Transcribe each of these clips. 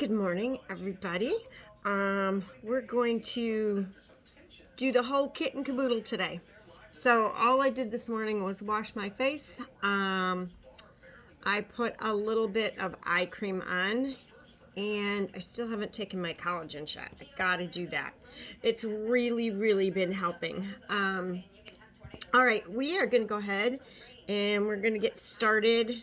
Good morning, everybody. We're going to do the whole kit and caboodle today. So all I did this morning was wash my face. I put a little bit of eye cream on, and I still haven't taken my collagen shot. I gotta do that. It's really been helping. All right, we are gonna go ahead and we're gonna get started.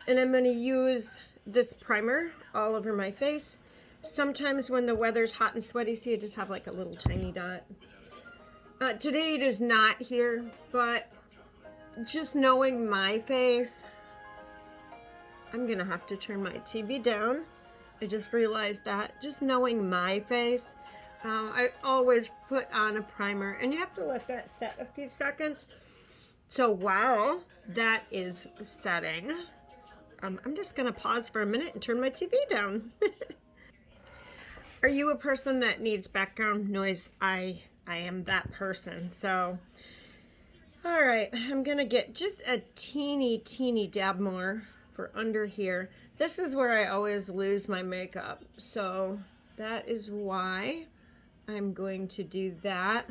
And I'm gonna use this primer all over my face. Sometimes when the weather's hot and sweaty, see I just have like a little tiny dot. Today it is not here, but just knowing my face, I'm gonna have to turn my TV down. I just realized that. Just knowing my face, I always put on a primer, and you have to let that set a few seconds. So while that is setting, I'm just gonna pause for a minute and turn my TV down. Are you a person that needs background noise? I am that person. So, all right, I'm gonna get just a teeny dab more for under here. This is where I always lose my makeup. So that is why I'm going to do that.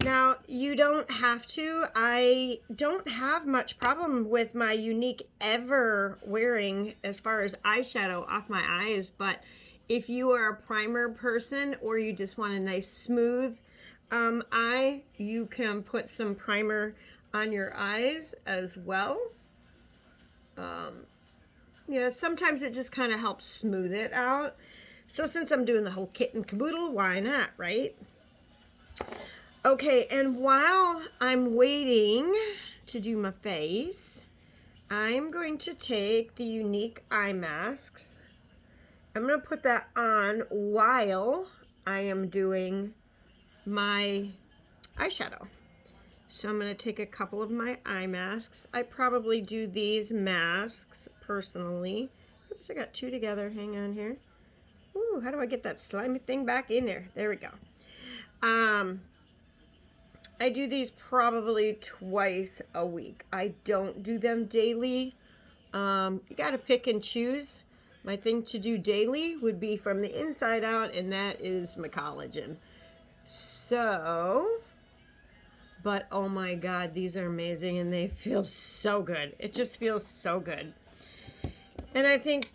Now, you don't have to. I don't have much problem with my Younique ever wearing as far as eyeshadow off my eyes, but if you are a primer person or you just want a nice smooth eye, you can put some primer on your eyes as well. Yeah, sometimes it just kind of helps smooth it out. So since I'm doing the whole kit and caboodle, why not, right? Okay, and while I'm waiting to do my face, I'm going to take the Younique eye masks. I'm going to put that on while I am doing my eyeshadow. So I'm going to take a couple of my eye masks. I probably do these masks personally. Oops, I got two together. Hang on here. Ooh, how do I get that slimy thing back in there? There we go. I do these probably twice a week. I don't do them daily. You got to pick and choose. My thing to do daily would be from the inside out, and that is my collagen. So, but oh my God, these are amazing, and they feel so good. It just feels so good. And I think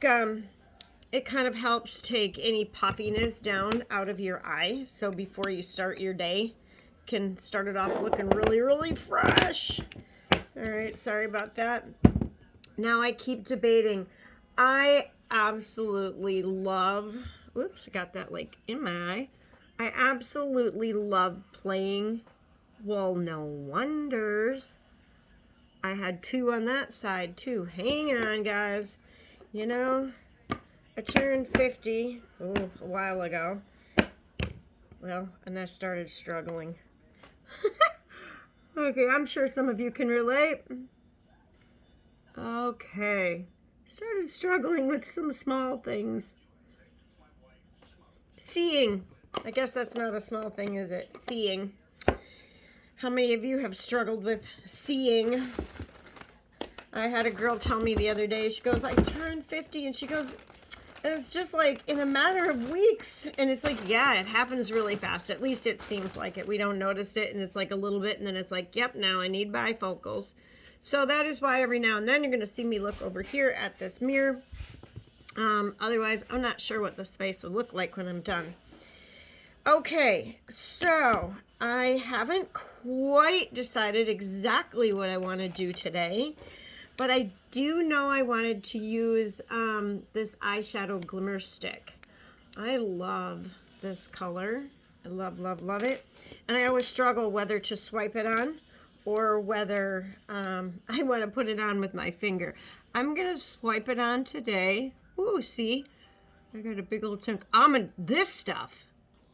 it kind of helps take any puffiness down out of your eye. So before you start your day, can start it off looking really fresh. All right, sorry about that. Now I keep debating. I absolutely love, whoops, I got that like in my eye. I absolutely love playing. Well, no wonders. I had two on that side too. Hang on, guys. You know, I turned 50 a while ago. Well, and I started struggling. Okay, I'm sure some of you can relate. Okay, started struggling with some small things. Seeing. I guess that's not a small thing, is it? Seeing. How many of you have struggled with seeing? I had a girl tell me the other day, she goes, I turned 50, and she goes, it's just like in a matter of weeks. And it's like, yeah, it happens really fast. At least it seems like it. We don't notice it, and it's like a little bit, and then it's like, yep, now I need bifocals. So that is why every now and then you're going to see me look over here at this mirror. Otherwise, I'm not sure what this face would look like when I'm done. Okay, so I haven't quite decided exactly what I want to do today, but I do know I wanted to use this eyeshadow glimmer stick. I love this color. I love it. And I always struggle whether to swipe it on or whether I want to put it on with my finger. I'm going to swipe it on today. Ooh, see? I got a big old chunk. This stuff.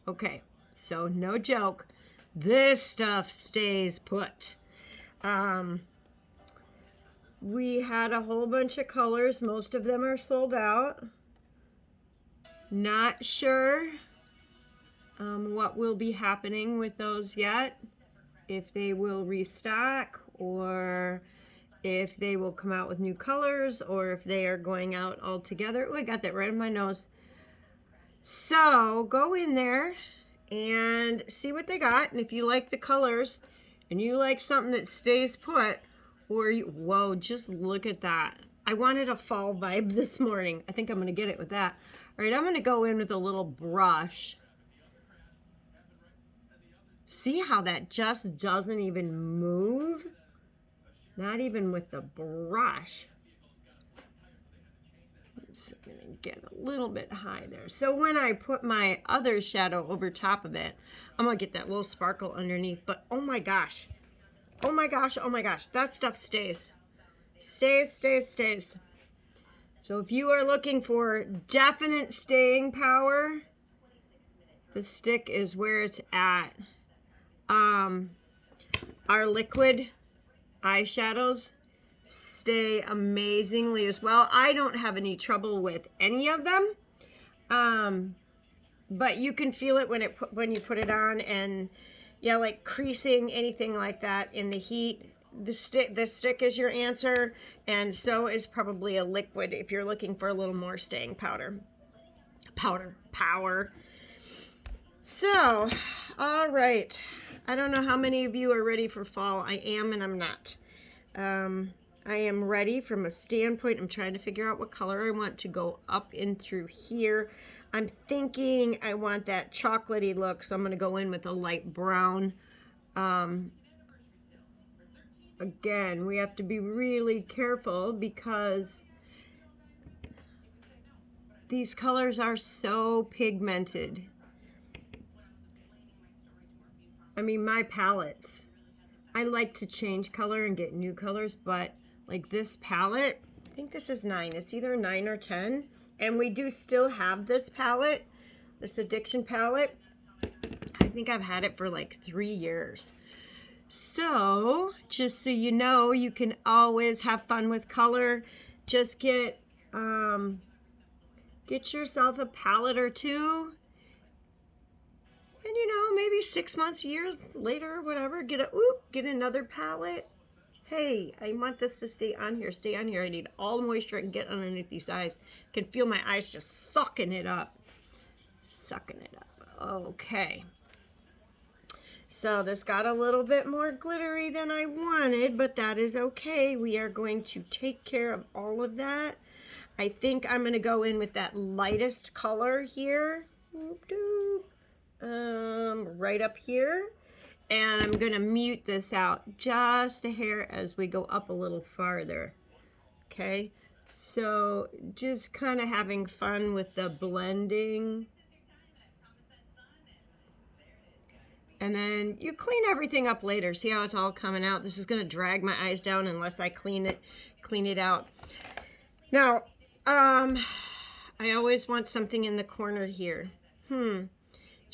Okay, so no joke. This stuff stays put. We had a whole bunch of colors. Most of them are sold out. Not sure what will be happening with those yet. If they will restock or if they will come out with new colors or if they are going out altogether. Oh, I got that right on my nose. So go in there and see what they got. And if you like the colors and you like something that stays put, or you, whoa, just look at that. I wanted a fall vibe this morning. I think I'm going to get it with that. All right, I'm going to go in with a little brush. See how that just doesn't even move? Not even with the brush. I'm going to get a little bit high there. So when I put my other shadow over top of it, I'm going to get that little sparkle underneath. But oh my gosh. Oh my gosh, oh my gosh. That stuff stays. Stays, stays, stays. So if you are looking for definite staying power, the stick is where it's at. Our liquid eyeshadows stay amazingly as well. I don't have any trouble with any of them, but you can feel it when you put it on, and yeah, like creasing, anything like that in the heat. The stick is your answer, and so is probably a liquid if you're looking for a little more staying power. So, all right. I don't know how many of you are ready for fall. I am and I'm not. I am ready from a standpoint. I'm trying to figure out what color I want to go up in through here. I'm thinking I want that chocolatey look, so I'm going to go in with a light brown. Again, we have to be really careful because these colors are so pigmented. I mean, my palettes, I like to change color and get new colors, but like this palette, I think this is 9. It's either 9 or 10. And we do still have this palette, this Addiction palette. I think I've had it for like 3 years. So just so you know, you can always have fun with color. Just get yourself a palette or two. And you know, maybe 6 months, a year later, whatever, get another palette. Hey, I want this to stay on here. Stay on here. I need all the moisture I can get underneath these eyes. I can feel my eyes just sucking it up. Sucking it up. Okay. So this got a little bit more glittery than I wanted, but that is okay. We are going to take care of all of that. I think I'm going to go in with that lightest color here. Right up here. And I'm going to mute this out just a hair as we go up a little farther. Okay, so just kind of having fun with the blending. And then you clean everything up later. See how it's all coming out? This is going to drag my eyes down unless I clean it out. Now, I always want something in the corner here. Do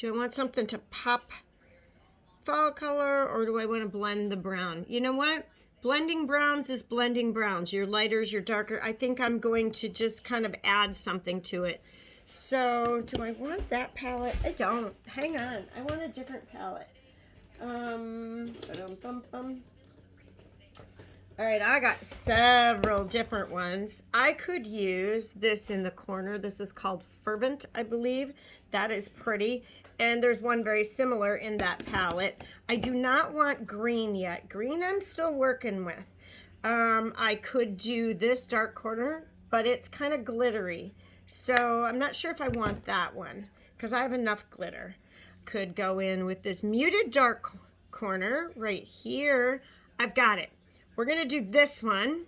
I want something to pop fall color, or do I want to blend the brown? You know what? Blending browns is blending browns. Your lighters, your darker. I think I'm going to just kind of add something to it. So, do I want that palette? I don't. Hang on. I want a different palette. All right, I got several different ones. I could use this in the corner. This is called Fervent, I believe. That is pretty. And there's one very similar in that palette. I do not want green yet. Green I'm still working with. I could do this dark corner, but it's kind of glittery. So I'm not sure if I want that one because I have enough glitter. Could go in with this muted dark corner right here. I've got it. We're going to do this one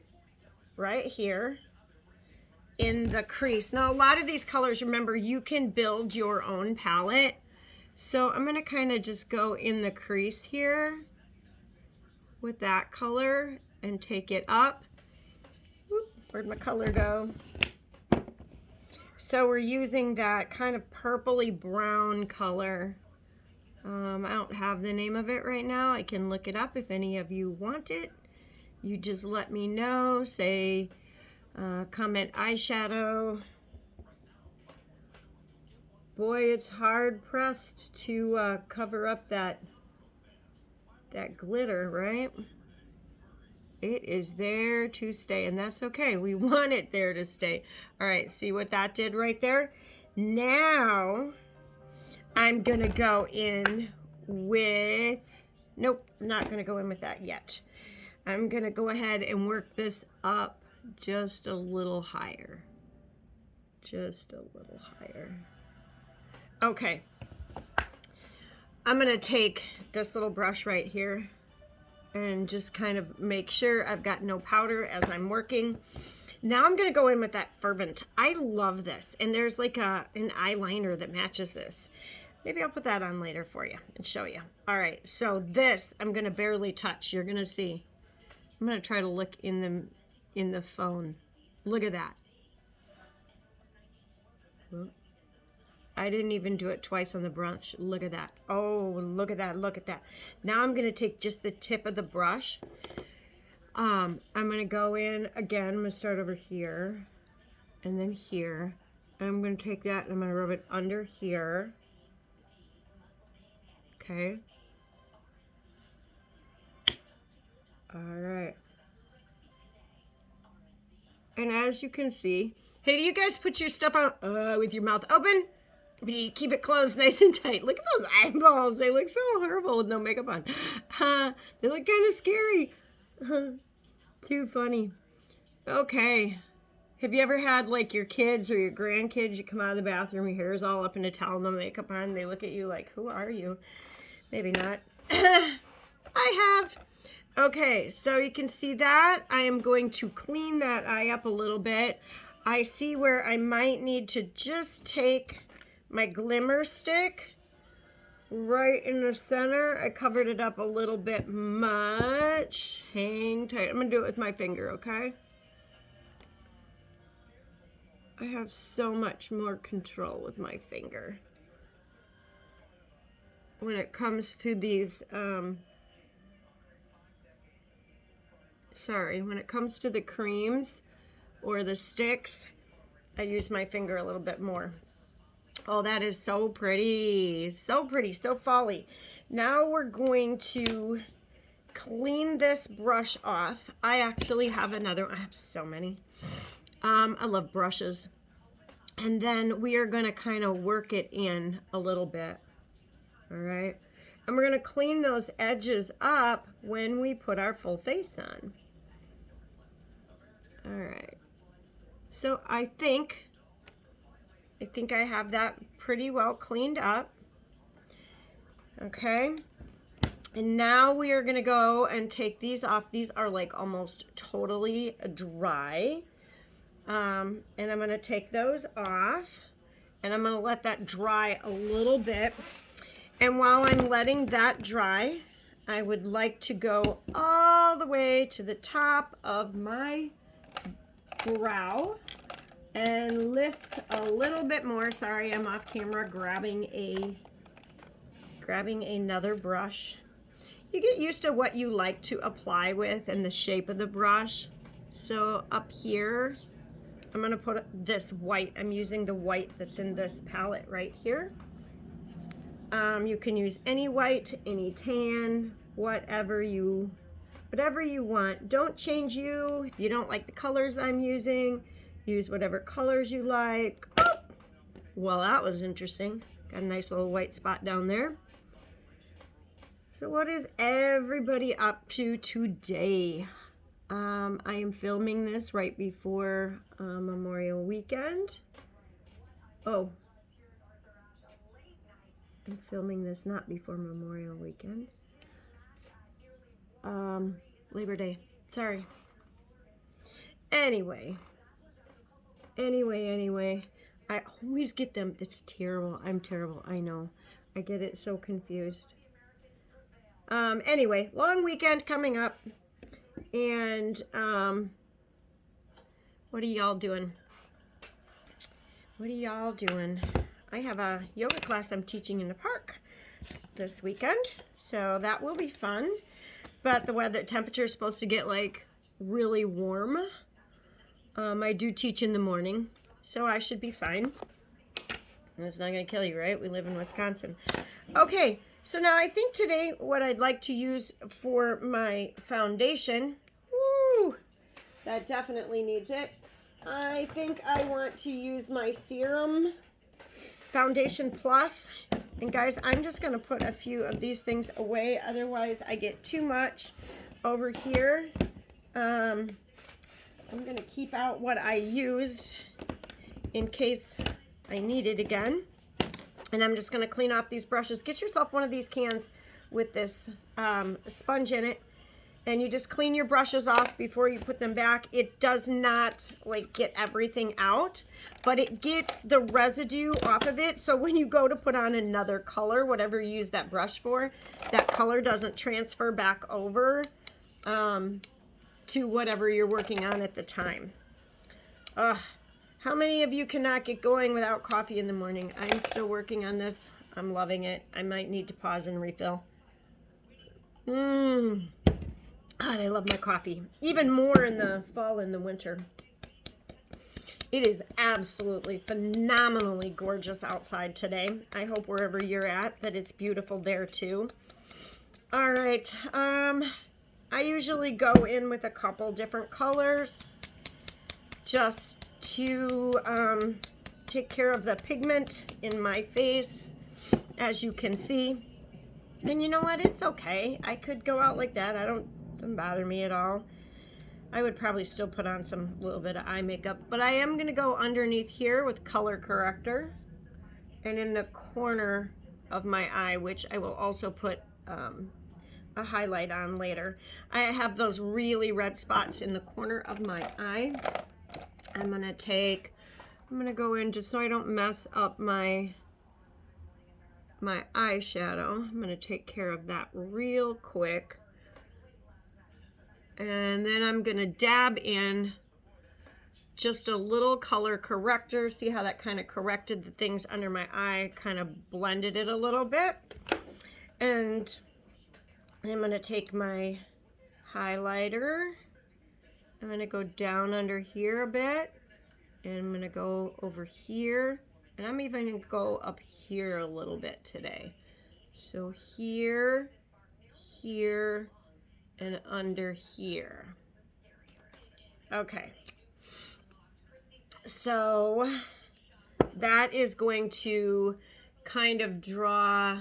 right here in the crease. Now, a lot of these colors, remember, you can build your own palette. So I'm going to kind of just go in the crease here with that color and take it up. Whoop, where'd my color go? So we're using that kind of purpley brown color. I don't have the name of it right now. I can look it up if any of you want it. You just let me know. Say, comment eyeshadow. Boy, it's hard pressed to cover up that glitter, right? It is there to stay, and that's okay. We want it there to stay. All right, see what that did right there? Now, I'm going to go in with, nope, not going to go in with that yet. I'm going to go ahead and work this up just a little higher. Just a little higher. Okay. I'm going to take this little brush right here and just kind of make sure I've got no powder as I'm working. Now I'm going to go in with that Fervent. I love this. And there's like an eyeliner that matches this. Maybe I'll put that on later for you and show you. All right, so this I'm going to barely touch. You're going to see. I'm going to try to look in the phone. Look at that. I didn't even do it twice on the brush. Look at that. Oh, look at that. Look at that. Now I'm going to take just the tip of the brush. I'm going to go in again. I'm going to start over here and then here. And I'm going to take that and I'm going to rub it under here. Okay. All right. And as you can see, hey, do you guys put your stuff on with your mouth open? You keep it closed nice and tight. Look at those eyeballs. They look so horrible with no makeup on. They look kind of scary. Too funny. Okay. Have you ever had like your kids or your grandkids, you come out of the bathroom, your hair is all up in a towel, no makeup on, they look at you like, who are you? Maybe not. I have. Okay, so you can see that. I am going to clean that eye up a little bit. I see where I might need to just take my glimmer stick right in the center. I covered it up a little bit much. Hang tight. I'm going to do it with my finger, okay? I have so much more control with my finger when it comes to these, when it comes to the creams or the sticks, I use my finger a little bit more. Oh, that is so pretty, so folly. Now we're going to clean this brush off. I actually have another, I have so many. I love brushes. And then we are going to kind of work it in a little bit. All right. And we're going to clean those edges up when we put our full face on. All right. So I think I have that pretty well cleaned up. Okay. And now we are going to go and take these off. These are like almost totally dry. And I'm going to take those off and I'm going to let that dry a little bit. And while I'm letting that dry, I would like to go all the way to the top of my brow and lift a little bit more. Sorry, I'm off camera grabbing another brush. You get used to what you like to apply with and the shape of the brush. So up here, I'm going to put this white. I'm using the white that's in this palette right here. You can use any white, any tan, whatever you want. Don't change you. If you don't like the colors I'm using, use whatever colors you like. Oh, well, that was interesting. Got a nice little white spot down there. So what is everybody up to today? I am filming this right before Memorial Weekend. Oh, I'm filming this not before Memorial Weekend. Labor Day. Sorry. Anyway. I always get them. It's terrible. I'm terrible. I know. I get it so confused. Anyway, long weekend coming up. And, what are y'all doing? What are y'all doing? I have a yoga class I'm teaching in the park this weekend, so that will be fun. But the weather temperature is supposed to get like really warm. I do teach in the morning, so I should be fine. And it's not going to kill you, right? We live in Wisconsin. Okay, so now I think today what I'd like to use for my foundation, That definitely needs it. I think I want to use my Serum Foundation Plus. And guys, I'm just going to put a few of these things away. Otherwise, I get too much over here. I'm going to keep out what I used in case I need it again. And I'm just going to clean off these brushes. Get yourself one of these cans with this sponge in it. And you just clean your brushes off before you put them back. It does not like get everything out, but it gets the residue off of it. So when you go to put on another color, whatever you use that brush for, that color doesn't transfer back over to whatever you're working on at the time. How many of you cannot get going without coffee in the morning? I'm still working on this. I'm loving it. I might need to pause and refill. God, I love my coffee. Even more in the fall and the winter. It is absolutely phenomenally gorgeous outside today. I hope wherever you're at that it's beautiful there too. All right. I usually go in with a couple different colors just to take care of the pigment in my face, as you can see. And you know what? It's okay. I could go out like that. Doesn't bother me at all. I would probably still put on some little bit of eye makeup, but I am going to go underneath here with color corrector and in the corner of my eye, which I will also put a highlight on later. I have those really red spots in the corner of my eye. I'm going to go in just so I don't mess up my eyeshadow. I'm going to take care of that real quick. And then I'm going to dab in just a little color corrector. See how that kind of corrected the things under my eye, kind of blended it a little bit. And I'm going to take my highlighter. I'm going to go down under here a bit. And I'm going to go over here. And I'm even going to go up here a little bit today. So here, here, and under here. Okay. So that is going to kind of draw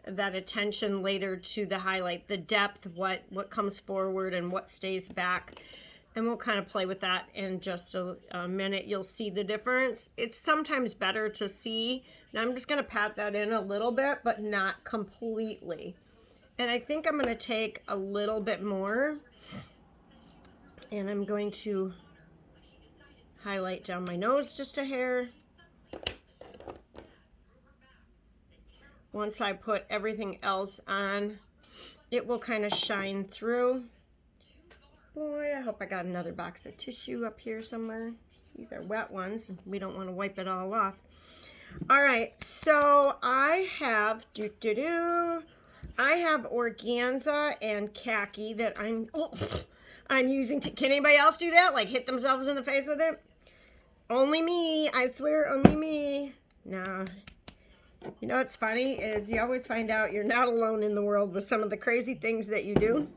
that attention later to the highlight, the depth, what comes forward and what stays back. And we'll kind of play with that in just a minute. You'll see the difference. It's sometimes better to see. And I'm just going to pat that in a little bit, but not completely. And I think I'm going to take a little bit more. And I'm going to highlight down my nose just a hair. Once I put everything else on, it will kind of shine through. Boy, I hope I got another box of tissue up here somewhere. These are wet ones. We don't want to wipe it all off. All right, so I have I have organza and khaki that I'm using to. Can anybody else do that? Like hit themselves in the face with it? Only me. I swear, only me. No. You know what's funny is you always find out you're not alone in the world with some of the crazy things that you do.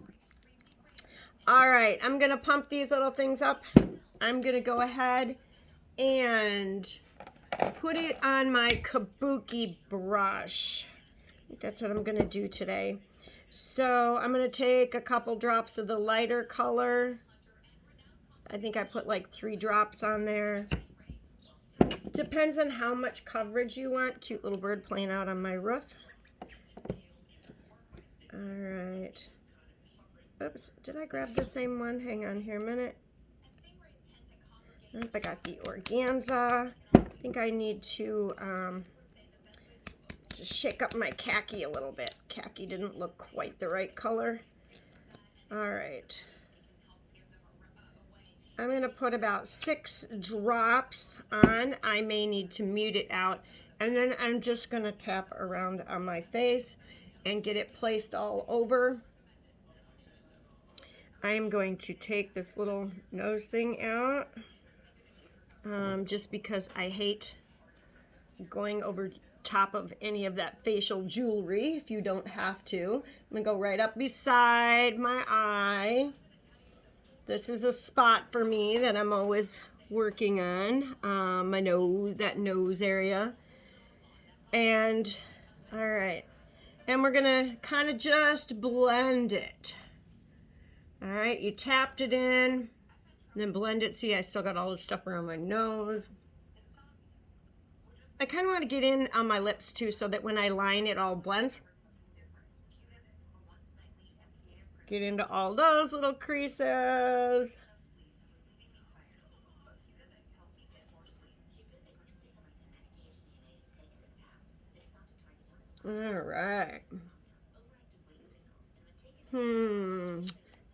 All right, I'm going to pump these little things up. I'm going to go ahead and put it on my kabuki brush. That's what I'm going to do today. So I'm going to take a couple drops of the lighter color. I think I put like 3 drops on there. Depends on how much coverage you want. Cute little bird playing out on my roof. All right. Oops, did I grab the same one? Hang on here a minute. Nope, I got the organza. I think I need to just shake up my khaki a little bit. Khaki didn't look quite the right color. All right. I'm going to put about 6 drops on. I may need to mute it out. And then I'm just going to tap around on my face and get it placed all over. I am going to take this little nose thing out just because I hate going over top of any of that facial jewelry if you don't have to. I'm going to go right up beside my eye. This is a spot for me that I'm always working on, my nose, that nose area. And, all right. And we're gonna kind of just blend it. All right, you tapped it in, then blend it. See, I still got all the stuff around my nose. I kind of want to get in on my lips too, so that when I line it all blends. Get into all those little creases. All right.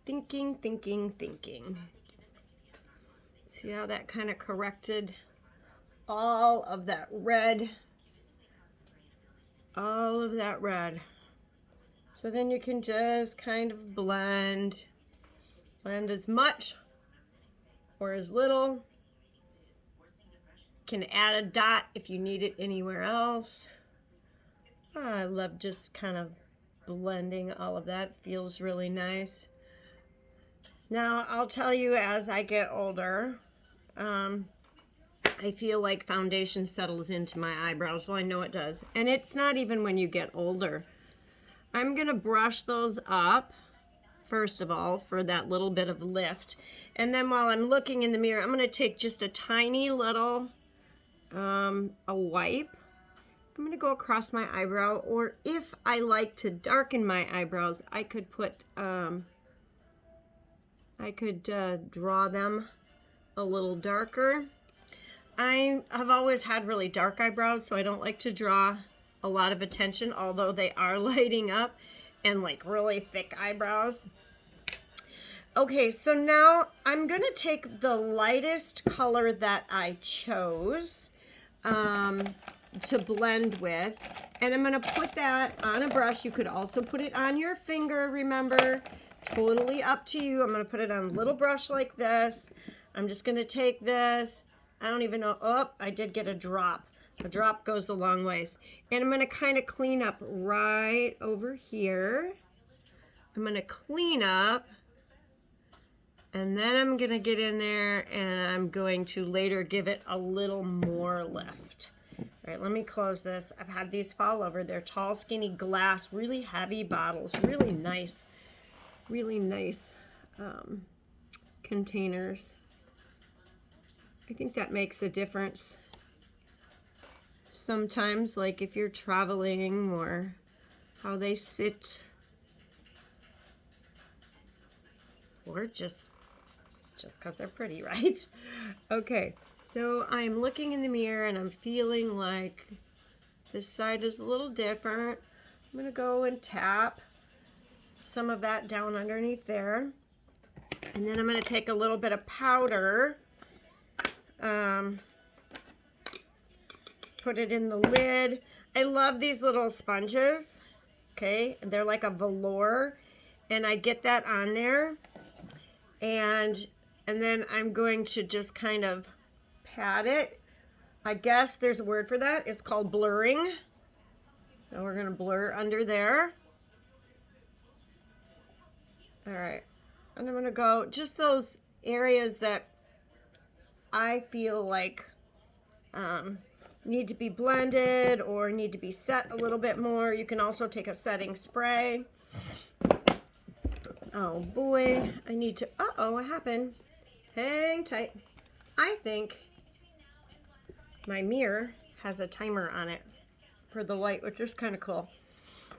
Thinking. See how that kind of corrected all of that red? All of that red. So then you can just kind of blend as much or as little. Can add a dot if you need it anywhere else. I love just kind of blending all of that. Feels really nice. Now I'll tell you, as I get older, I feel like foundation settles into my eyebrows. Well, I know it does. And it's not even when you get older. I'm gonna brush those up first of all for that little bit of lift. And then while I'm looking in the mirror, I'm gonna take just a tiny little a wipe. I'm gonna go across my eyebrow, or if I like to darken my eyebrows, I could put draw them a little darker. I have always had really dark eyebrows, so I don't like to draw a lot of attention, although they are lighting up and like really thick eyebrows. Okay, so now I'm gonna take the lightest color that I chose to blend with, and I'm gonna put that on a brush. You could also put it on your finger, remember, totally up to you. I'm gonna put it on a little brush like this. I'm just gonna take this. I don't even know, oh, I did get a drop. A drop goes a long ways. And I'm gonna kind of clean up right over here. I'm gonna clean up, and then I'm gonna get in there and I'm going to later give it a little more lift. All right, let me close this. I've had these fall over. They're tall, skinny glass, really heavy bottles, really nice containers. I think that makes a difference. Sometimes, like if you're traveling, or how they sit, or just because they're pretty, right? Okay, so I'm looking in the mirror and I'm feeling like this side is a little different. I'm gonna go and tap some of that down underneath there, and then I'm gonna take a little bit of powder, put it in the lid. I love these little sponges. Okay, they're like a velour, and I get that on there, and then I'm going to just kind of pat it. I guess there's a word for that. It's called blurring. So we're gonna blur under there. All right, and I'm gonna go just those areas that I feel like need to be blended or need to be set a little bit more. You can also take a setting spray. Oh boy, I need to, uh-oh, what happened? Hang tight. I think my mirror has a timer on it for the light, which is kind of cool.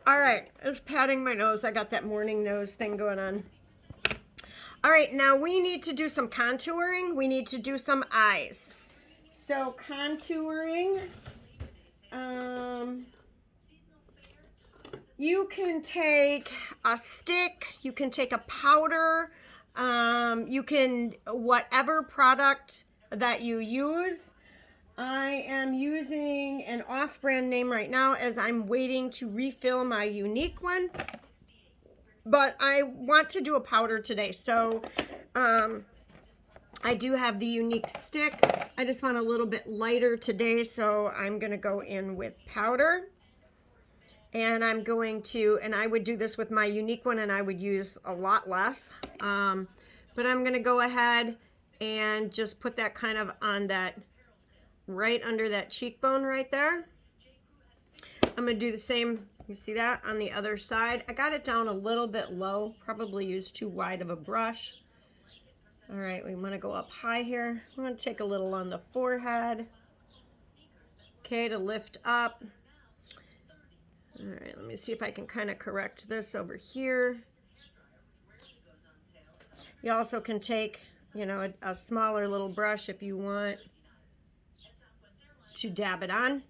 All right, just patting my nose. I got that morning nose thing going on. All right, now we need to do some contouring. We need to do some eyes. So contouring, you can take a stick, you can take a powder, you can, whatever product that you use. I am using an off-brand name right now as I'm waiting to refill my Younique one, but I want to do a powder today. So I do have the Younique stick. I just want a little bit lighter today, so I'm gonna go in with powder. And I'm going to, and I would do this with my Younique one, and I would use a lot less. But but I'm going to go ahead and just put that kind of on that, right under that cheekbone right there. I'm going to do the same, you see that, on the other side. I got it down a little bit low, probably used too wide of a brush. All right, we want to go up high here. I'm going to take a little on the forehead. Okay, to lift up. All right, let me see if I can kind of correct this over here. You also can take, you know, a smaller little brush if you want to dab it on.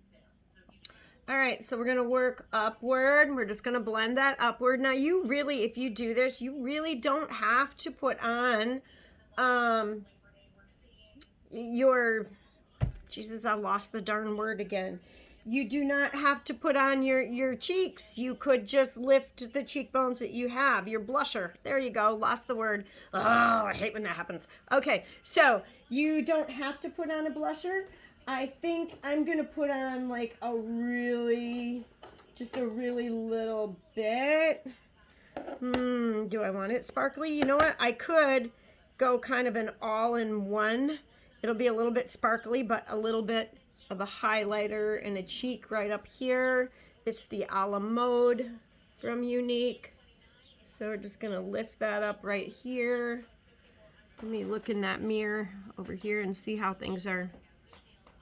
All right, so we're going to work upward. We're just going to blend that upward. Now, you really, if you do this, you really don't have to put on Jesus, I lost the darn word again. You do not have to put on your cheeks. You could just lift the cheekbones that you have. Your blusher. There you go. Lost the word. Oh, I hate when that happens. Okay, so you don't have to put on a blusher. I think I'm going to put on like just a really little bit. Do I want it sparkly? You know what? I could go kind of an all-in-one. It'll be a little bit sparkly, but a little bit of a highlighter and a cheek right up here. It's the a la mode from Younique. So we're just going to lift that up right here. Let me look in that mirror over here and see how things are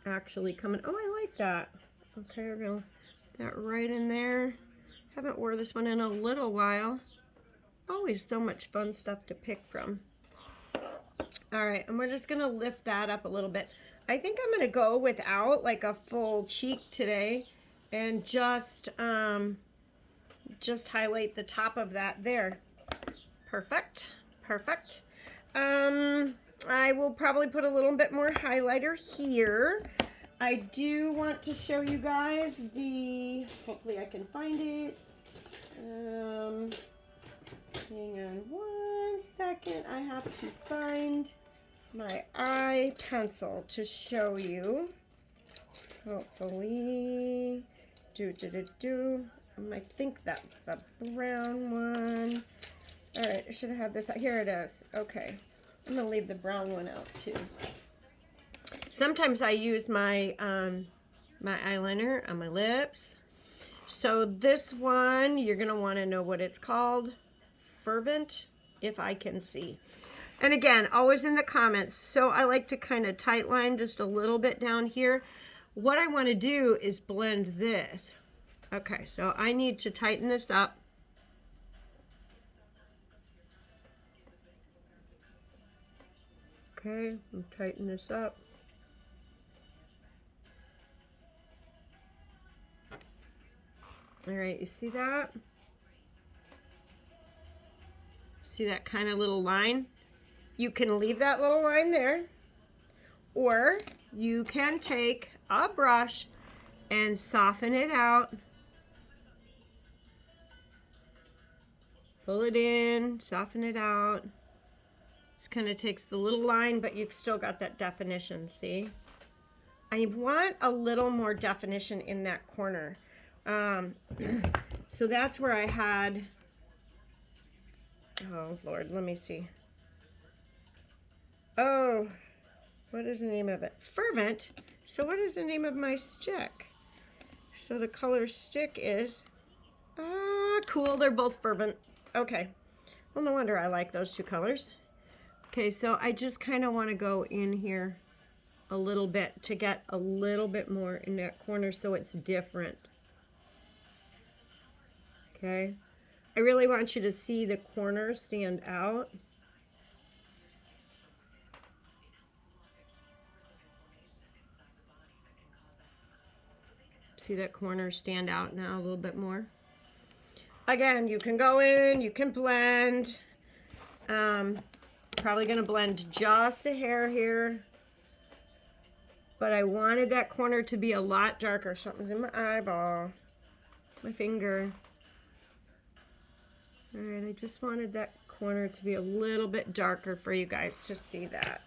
actually coming. Oh, I like that. Okay, we're going to put that right in there. Haven't wore this one in a little while. Always so much fun stuff to pick from. All right, and we're just going to lift that up a little bit. I think I'm going to go without like a full cheek today and just highlight the top of that there. Perfect. Perfect. I will probably put a little bit more highlighter here. I do want to show you guys hopefully I can find it. Hang on one second. I have to find my eye pencil to show you. Hopefully. I think that's the brown one. All right, I should have had this. Here it is. Okay. I'm going to leave the brown one out too. Sometimes I use my my eyeliner on my lips. So this one, you're going to want to know what it's called. Fervent, if I can see. And again, always in the comments. So I like to kind of tight line just a little bit down here. What I want to do is blend this. Okay, so I need to tighten this up. Okay, I'm tightening this up. All right, you see that? See that kind of little line? You can leave that little line there, or you can take a brush and soften it out. Pull it in, soften it out. This kind of takes the little line, but you've still got that definition, see? I want a little more definition in that corner. So that's where I had, oh Lord, let me see. Oh, what is the name of it? Fervent. So what is the name of my stick? So the color stick is, cool, they're both Fervent. Okay, well, no wonder I like those two colors. Okay, so I just kind of want to go in here a little bit to get a little bit more in that corner so it's different. Okay, I really want you to see the corner stand out. See that corner stand out now a little bit more. Again, you can go in, you can blend. Probably going to blend just a hair here. But I wanted that corner to be a lot darker. Something's in my eyeball. My finger. Alright, I just wanted that corner to be a little bit darker for you guys to see that.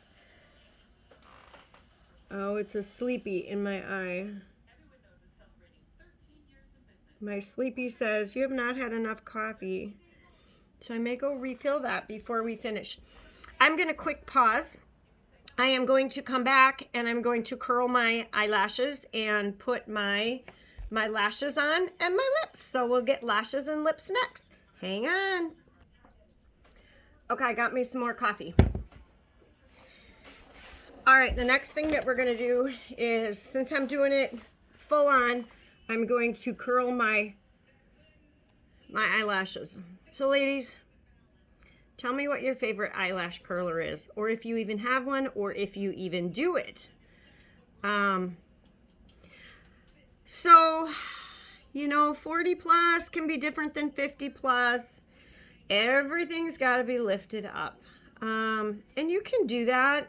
Oh, it's a sleepy in my eye. My sleepy says, you have not had enough coffee. So I may go refill that before we finish. I'm going to quick pause. I am going to come back and I'm going to curl my eyelashes and put my lashes on and my lips. So we'll get lashes and lips next. Hang on. Okay, I got me some more coffee. All right, the next thing that we're going to do is, since I'm doing it full on, I'm going to curl my eyelashes. So ladies, tell me what your favorite eyelash curler is, or if you even have one, or if you even do it. So, you know, 40 plus can be different than 50 plus. Everything's got to be lifted up. And you can do that.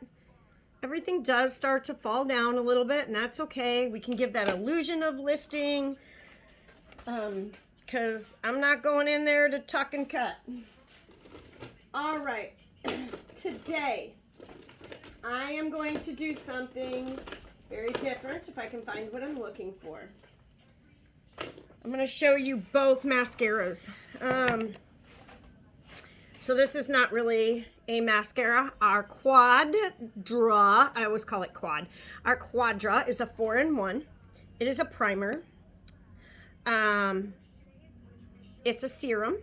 Everything does start to fall down a little bit, and that's okay. We can give that illusion of lifting, because I'm not going in there to tuck and cut. All right, today I am going to do something very different, if I can find what I'm looking for. I'm going to show you both mascaras. So this is not really a mascara. Our Quadra, I always call it Quad. Our Quadra is a 4-in-1. It is a primer. It's a serum.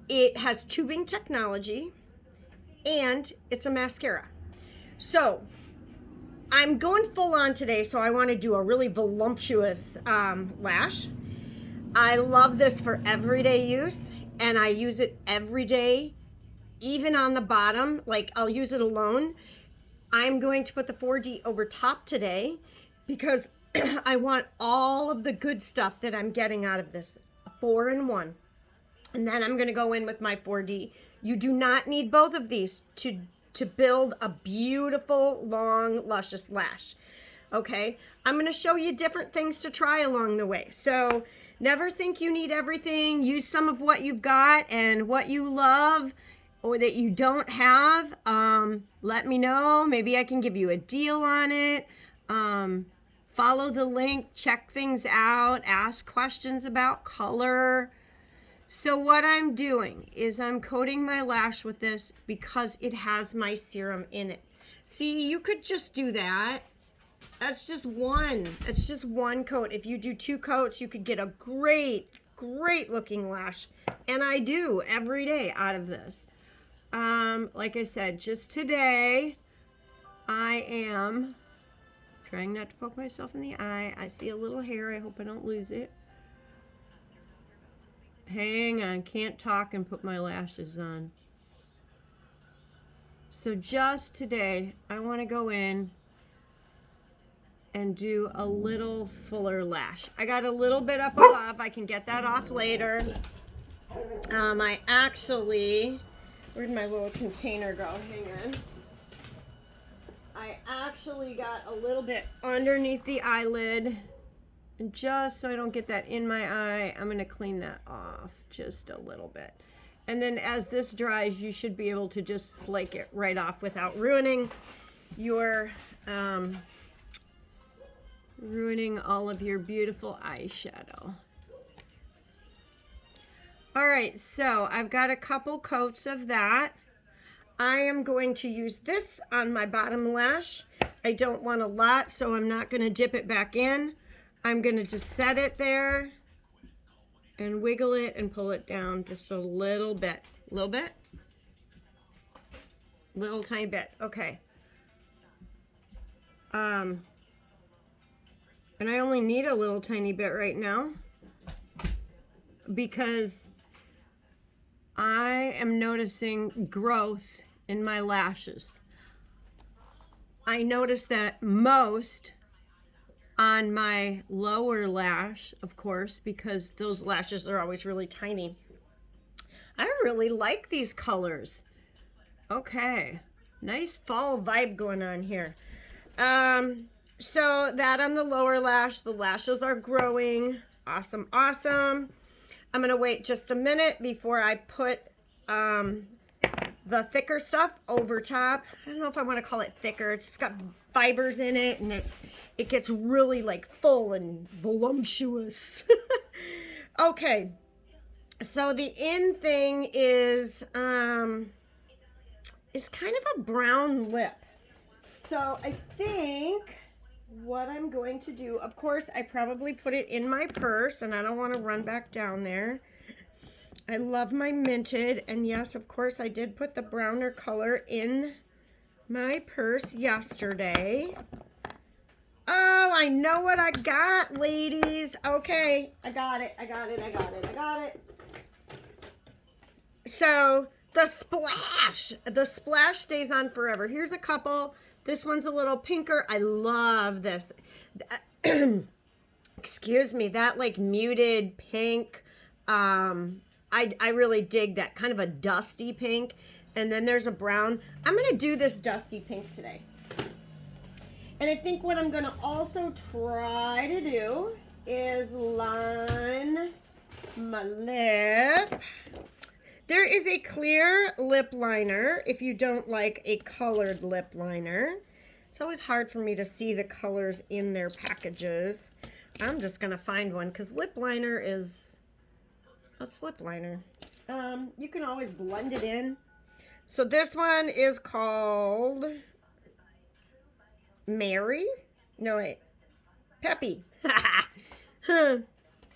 It has tubing technology, and it's a mascara. So I'm going full on today, so I want to do a really voluptuous lash. I love this for everyday use, and I use it every day, even on the bottom. Like, I'll use it alone. I'm going to put the 4D over top today because I want all of the good stuff that I'm getting out of this 4-in-1. And then I'm going to go in with my 4D. You do not need both of these to build a beautiful, long, luscious lash. Okay? I'm going to show you different things to try along the way. So never think you need everything. Use some of what you've got and what you love or that you don't have. Let me know. Maybe I can give you a deal on it. Follow the link. Check things out. Ask questions about color. So what I'm doing is I'm coating my lash with this because it has my serum in it. See, you could just do that. That's just one. It's just one coat. If you do 2 coats, you could get a great, great looking lash. And I do every day out of this. Like I said, just today, I am trying not to poke myself in the eye. I see a little hair. I hope I don't lose it. Hang on, can't talk and put my lashes on. So just today, I want to go in and do a little fuller lash. I got a little bit up above. I can get that off later. I actually, where'd my little container go? Hang on. I actually got a little bit underneath the eyelid. And just so I don't get that in my eye, I'm going to clean that off just a little bit. And then as this dries, you should be able to just flake it right off without ruining your, ruining all of your beautiful eyeshadow. All right, so I've got a couple coats of that. I am going to use this on my bottom lash. I don't want a lot, so I'm not going to dip it back in. I'm going to just set it there and wiggle it and pull it down just a little bit. Little bit? Little tiny bit. Okay. And I only need a little tiny bit right now because I am noticing growth in my lashes. I notice that most on my lower lash, of course, because those lashes are always really tiny. I really like these colors. Okay, nice fall vibe going on here. So that on the lower lash, the lashes are growing. Awesome, awesome. I'm gonna wait just a minute before I put the thicker stuff over top. I don't know if I want to call it thicker. It's just got fibers in it, and it gets really like full and voluptuous. Okay, so the in thing is is kind of a brown lip. So I think what I'm going to do, of course, I probably put it in my purse and I don't want to run back down there. I love my Minted, and yes, of course, I did put the browner color in my purse yesterday. Oh, I know what I got, ladies. Okay, I got it. So the splash stays on forever. Here's a couple. This one's a little pinker. I love this. Excuse me, that like muted pink. I really dig that, kind of a dusty pink. And then there's a brown. I'm gonna do this dusty pink today. And I think what I'm gonna also try to do is line my lip. There is a clear lip liner if you don't like a colored lip liner. It's always hard for me to see the colors in their packages. I'm just gonna find one because lip liner is, that's lip liner. You can always blend it in. So this one is called Mary. No, wait. Peppy.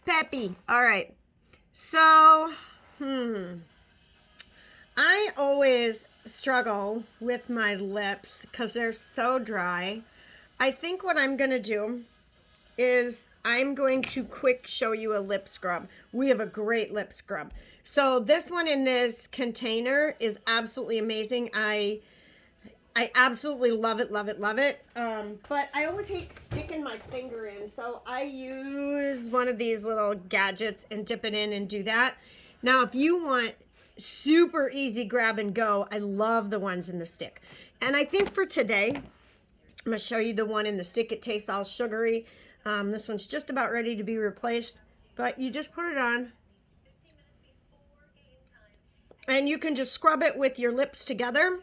Peppy. All right. So, I always struggle with my lips because they're so dry. I think what I'm going to do is I'm going to quick show you a lip scrub. We have a great lip scrub. So this one in this container is absolutely amazing. I absolutely love it. But I always hate sticking my finger in. So I use one of these little gadgets and dip it in and do that. Now, if you want super easy grab and go, I love the ones in the stick. And I think for today, I'm going to show you the one in the stick. It tastes all sugary. This one's just about ready to be replaced. But you just put it on. And you can just scrub it with your lips together.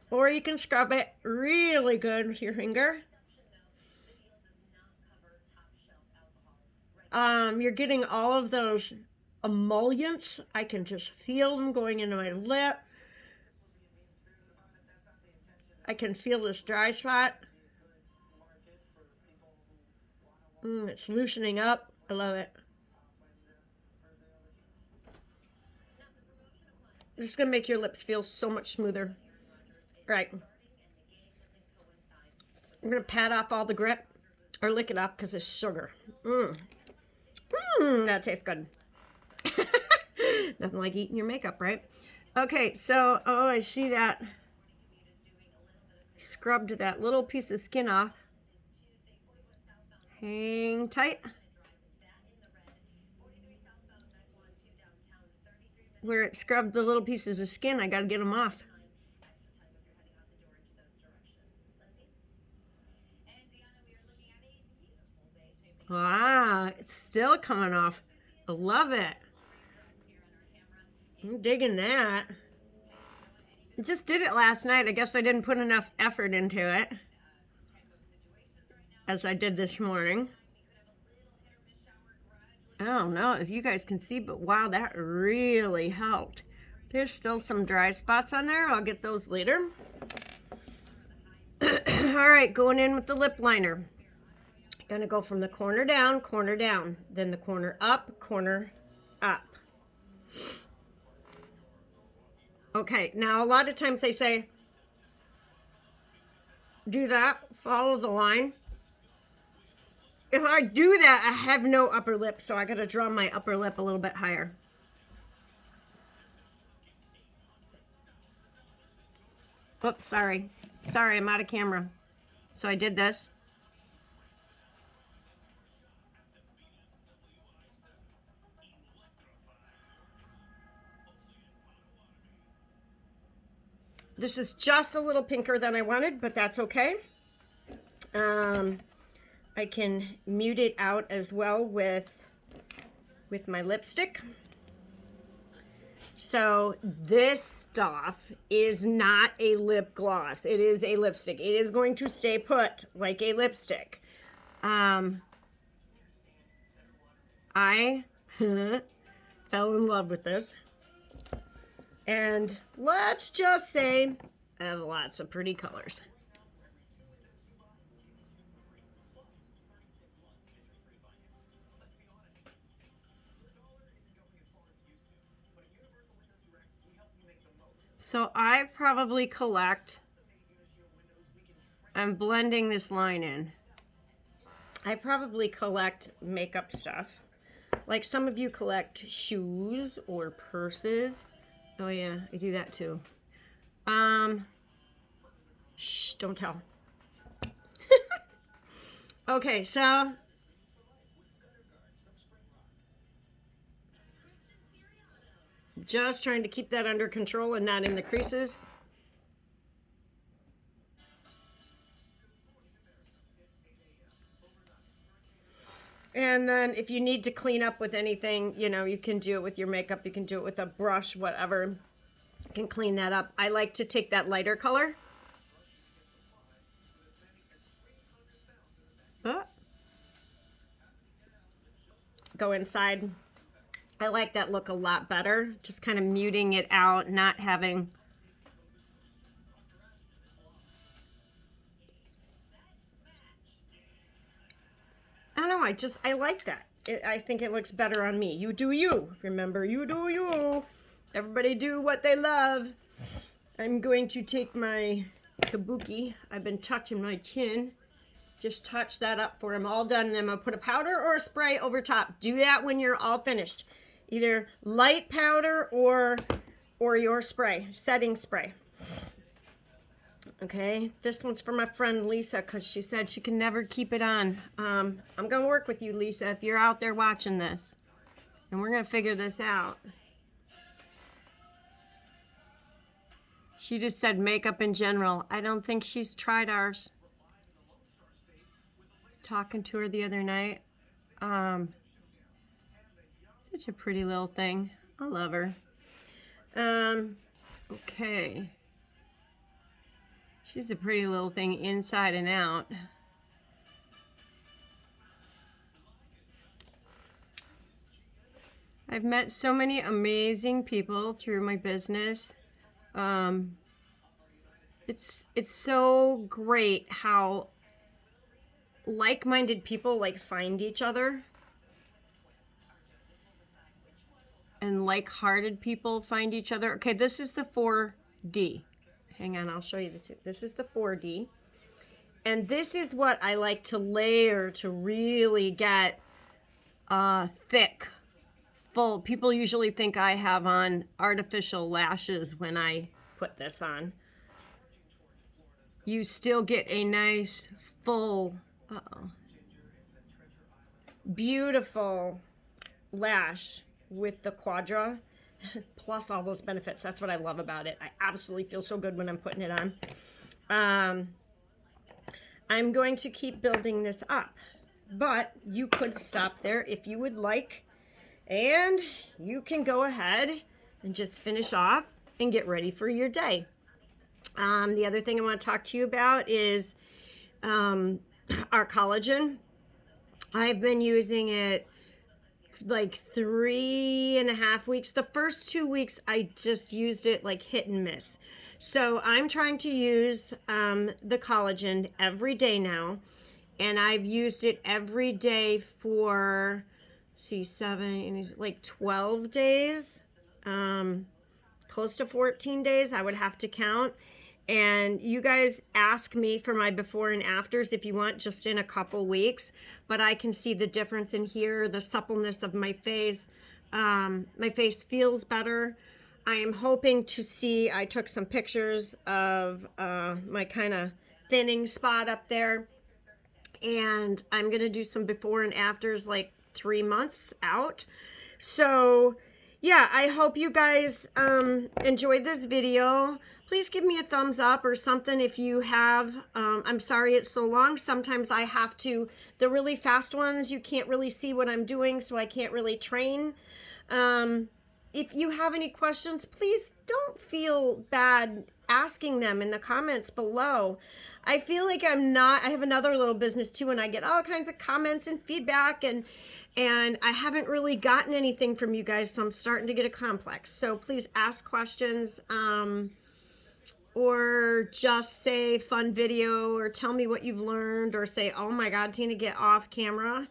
Or you can scrub it really good with your finger. You're getting all of those emollients. I can just feel them going into my lip. I can feel this dry spot. It's loosening up. I love it. This is going to make your lips feel so much smoother. Right. I'm going to pat off all the grip, or lick it off because it's sugar. That tastes good. Nothing like eating your makeup, right? Okay, so, oh, I see that. Scrubbed that little piece of skin off. Hang tight. Where it scrubbed the little pieces of skin, I got to get them off. Wow, it's still coming off. I love it. I'm digging that. I just did it last night. I guess I didn't put enough effort into it as I did this morning. I don't know if you guys can see, but wow, that really helped. There's still some dry spots on there. I'll get those later. All right, going in with the lip liner. Gonna go from the corner down, then the corner up, corner up. Okay, now a lot of times they say, do that, follow the line. If I do that, I have no upper lip, so I gotta draw my upper lip a little bit higher. Oops, sorry. Sorry, I'm out of camera. So I did this. This is just a little pinker than I wanted, but that's okay. I can mute it out as well with my lipstick. So this stuff is not a lip gloss. It is a lipstick. It is going to stay put like a lipstick. I fell in love with this. And let's just say I have lots of pretty colors. So I probably collect, I'm blending this line in. I probably collect makeup stuff. Like some of you collect shoes or purses. Oh yeah, I do that too. Shh, don't tell. Okay, so just trying to keep that under control and not in the creases. And then if you need to clean up with anything, you know, you can do it with your makeup. You can do it with a brush, whatever. You can clean that up. I like to take that lighter color. Go inside. I like that look a lot better. Just kind of muting it out, not having... I don't know, I like that. I think it looks better on me. You do you. Remember, you do you. Everybody do what they love. I'm going to take my kabuki. I've been touching my chin. Just touch that up for I'm all done. And then I'm going to put a powder or a spray over top. Do that when you're all finished. Either light powder or your spray, setting spray. Okay, this one's for my friend Lisa because she said she can never keep it on. I'm going to work with you, Lisa, if you're out there watching this. And we're going to figure this out. She just said makeup in general. I don't think she's tried ours. I was talking to her the other night. Such a pretty little thing. I love her. Okay. She's a pretty little thing inside and out. I've met so many amazing people through my business. It's so great how like-minded people like find each other. And like-hearted people find each other. Okay, this is the 4D. Hang on, I'll show you the two. This is the 4D. And this is what I like to layer to really get thick, full. People usually think I have on artificial lashes when I put this on. You still get a nice, full, beautiful lash with the Quadra. Plus all those benefits. That's what I love about it. I absolutely feel so good when I'm putting it on. I'm going to keep building this up, but you could stop there if you would like, and you can go ahead and just finish off and get ready for your day. The other thing I want to talk to you about is our collagen. I've been using it like 3.5 weeks. The first 2 weeks I just used it like hit and miss. So I'm trying to use the collagen every day now, and I've used it every day for like 12 days, close to 14 days I would have to count. And you guys ask me for my before and afters if you want, just in a couple weeks. But I can see the difference in here, the suppleness of my face. My face feels better. I am hoping to see, I took some pictures of my kind of thinning spot up there. And I'm going to do some before and afters like 3 months out. So yeah, I hope you guys enjoyed this video. Please give me a thumbs up or something if you have. I'm sorry it's so long. Sometimes I have to, the really fast ones, you can't really see what I'm doing, so I can't really train. If you have any questions, please don't feel bad asking them in the comments below. I feel like I have another little business too, and I get all kinds of comments and feedback, and I haven't really gotten anything from you guys, so I'm starting to get a complex. So please ask questions, or just say fun video, or tell me what you've learned, or say, oh my God, Tina, get off camera.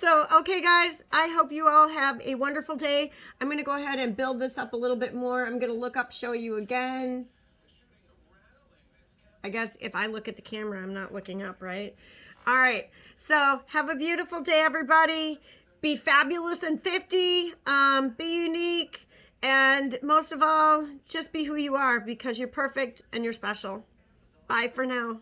So, okay, guys, I hope you all have a wonderful day. I'm going to go ahead and build this up a little bit more. I'm going to look up, show you again. I guess if I look at the camera, I'm not looking up, right? All right. So, have a beautiful day, everybody. Be fabulous in 50. Be unique. And most of all, just be who you are, because you're perfect and you're special. Bye for now.